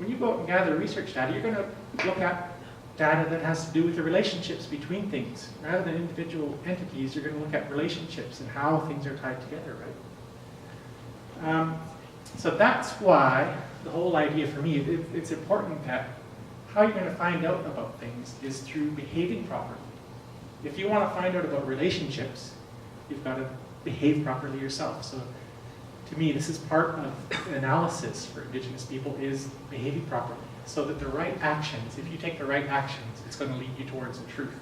when you go out and gather research data, you're going to look at data that has to do with the relationships between things. Rather than individual entities, you're going to look at relationships and how things are tied together, right? So that's why the whole idea for me, it's important that how you're going to find out about things is through behaving properly. If you want to find out about relationships, you've got to behave properly yourself. So to me, this is part of analysis for Indigenous people, is behaving properly. So that the right actions, if you take the right actions, it's going to lead you towards the truth.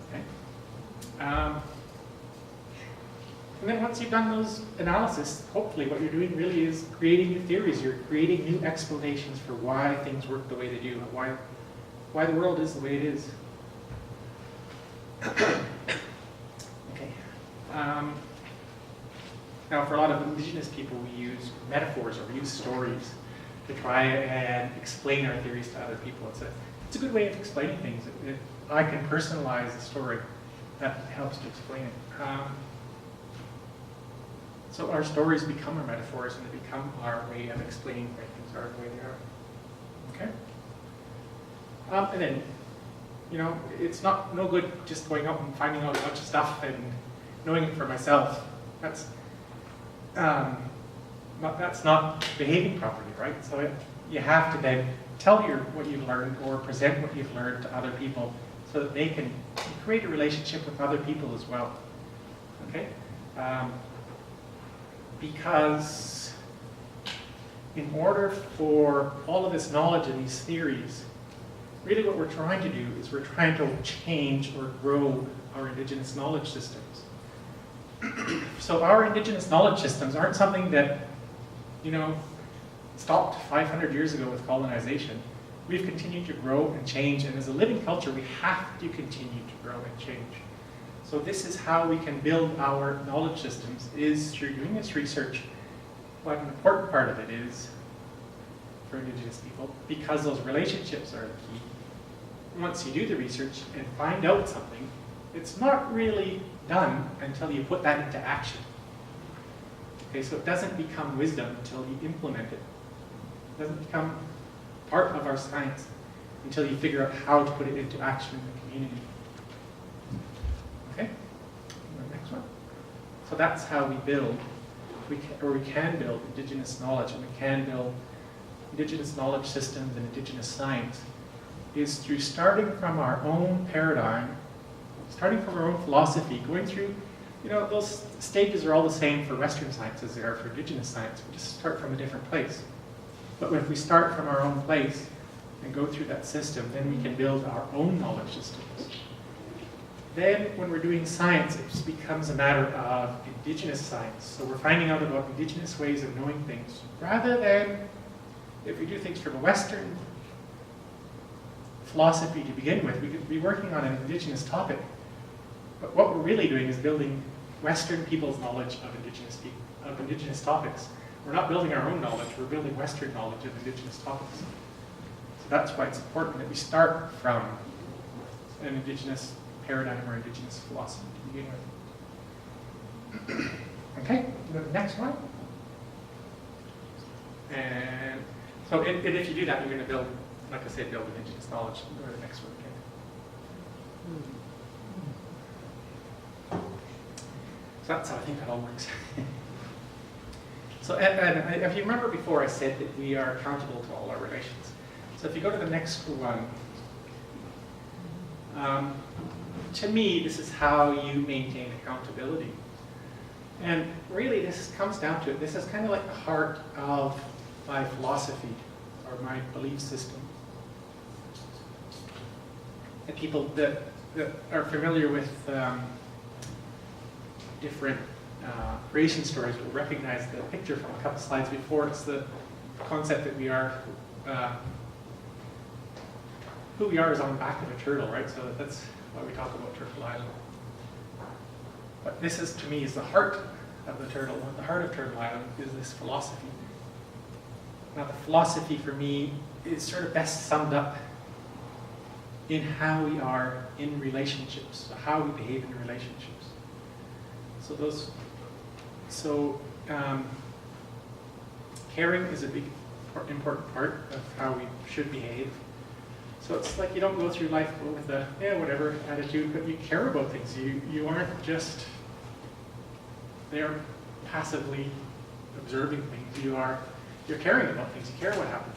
Okay? And then once you've done those analysis, hopefully what you're doing really is creating new theories. You're creating new explanations for why things work the way they do, why the world is the way it is. Okay. Now, for a lot of Indigenous people, we use metaphors or we use stories to try and explain our theories to other people. It's a good way of explaining things. I can personalize the story. That helps to explain it. So our stories become our metaphors, and they become our way of explaining why things are the way they are. Okay? And then, you know, it's no good just going out and finding out a bunch of stuff and knowing it for myself. That's not behaving properly, right? So you have to then tell what you've learned or present what you've learned to other people so that they can create a relationship with other people as well. Okay? Because in order for all of this knowledge and these theories, really what we're trying to do is we're trying to change or grow our Indigenous knowledge systems. So our Indigenous knowledge systems aren't something that, you know, stopped 500 years ago with colonization. We've continued to grow and change, and as a living culture, we have to continue to grow and change. So this is how we can build our knowledge systems, is through doing this research. But an important part of it is, for Indigenous people, because those relationships are the key, once you do the research and find out something, it's not really done until you put that into action. Okay, so it doesn't become wisdom until you implement it. It doesn't become part of our science until you figure out how to put it into action in the community. Okay, the next one. So that's how we build, we can build Indigenous knowledge, and we can build Indigenous knowledge systems and Indigenous science, is through starting from our own paradigm, starting from our own philosophy, going through, you know, those stages are all the same for Western science as they are for Indigenous science. We just start from a different place. But if we start from our own place and go through that system, then we can build our own knowledge systems. Then when we're doing science, it just becomes a matter of Indigenous science. So we're finding out about Indigenous ways of knowing things, rather than if we do things from a Western philosophy to begin with, we could be working on an Indigenous topic. But what we're really doing is building Western people's knowledge of Indigenous topics. We're not building our own knowledge, we're building Western knowledge of Indigenous topics. So that's why it's important that we start from an Indigenous paradigm or Indigenous philosophy to begin with. Okay, go to the next one. And so if you do that, you're going to build, like I said, build Indigenous knowledge. Go to the next one again. So that's how I think that all works. So and if you remember before, I said that we are accountable to all our relations. So if you go to the next one, to me, this is how you maintain accountability. And really, this comes down to it. This is kind of like the heart of my philosophy or my belief system. And people that are familiar with different creation stories will recognize the picture from a couple slides before. It's the concept that we are, who we are is on the back of a turtle, right? So that's why we talk about Turtle Island. But this is, to me, is the heart of the turtle. The heart of Turtle Island is this philosophy. Now, the philosophy for me is sort of best summed up in how we are in relationships, how we behave in relationships. So caring is a big important part of how we should behave. So it's like you don't go through life with a, yeah, whatever attitude, but you care about things. You aren't just there passively observing things. You're caring about things. You care what happens.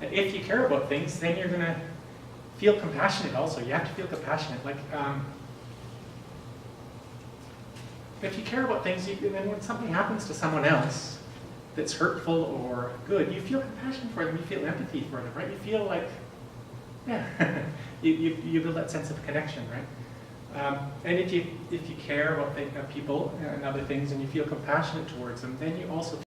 And if you care about things, then you're going to feel compassionate also. You have to feel compassionate. Like, if you care about things, then when something happens to someone else that's hurtful or good, you feel compassion for them. You feel empathy for them, right? You feel like, yeah, you build that sense of connection, right? And if you care about people and other things and you feel compassionate towards them, then you also